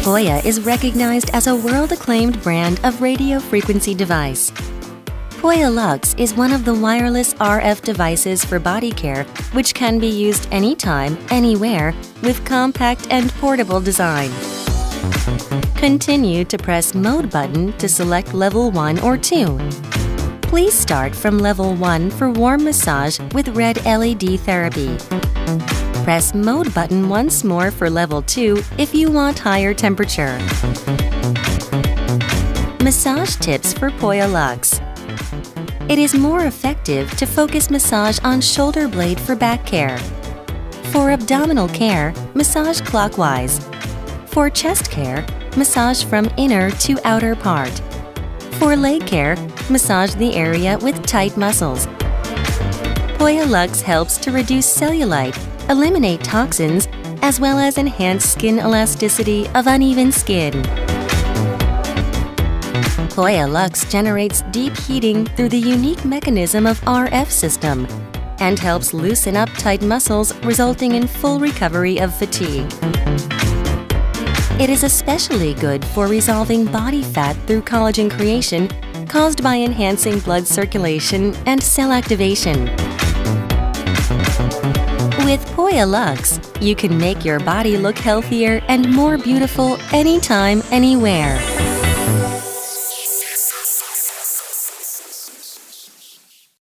POYA is recognized as a world-acclaimed brand of radio frequency device. POYA Lux is one of the wireless RF devices for body care which can be used anytime, anywhere, with compact and portable design. Continue to press Mode button to select Level 1 or 2. Please start from Level 1 for warm massage with red LED therapy. Press Mode button once more for Level 2 if you want higher temperature. Massage tips for POYA Lux. It is more effective to focus massage on shoulder blade for back care. For abdominal care, massage clockwise. For chest care, massage from inner to outer part. For leg care, massage the area with tight muscles. POYA Lux helps to reduce cellulite, eliminate toxins, as well as enhance skin elasticity of uneven skin. POYA Lux generates deep heating through the unique mechanism of RF system and helps loosen up tight muscles, resulting in full recovery of fatigue. It is especially good for resolving body fat through collagen creation caused by enhancing blood circulation and cell activation. With POYA Lux, you can make your body look healthier and more beautiful anytime, anywhere.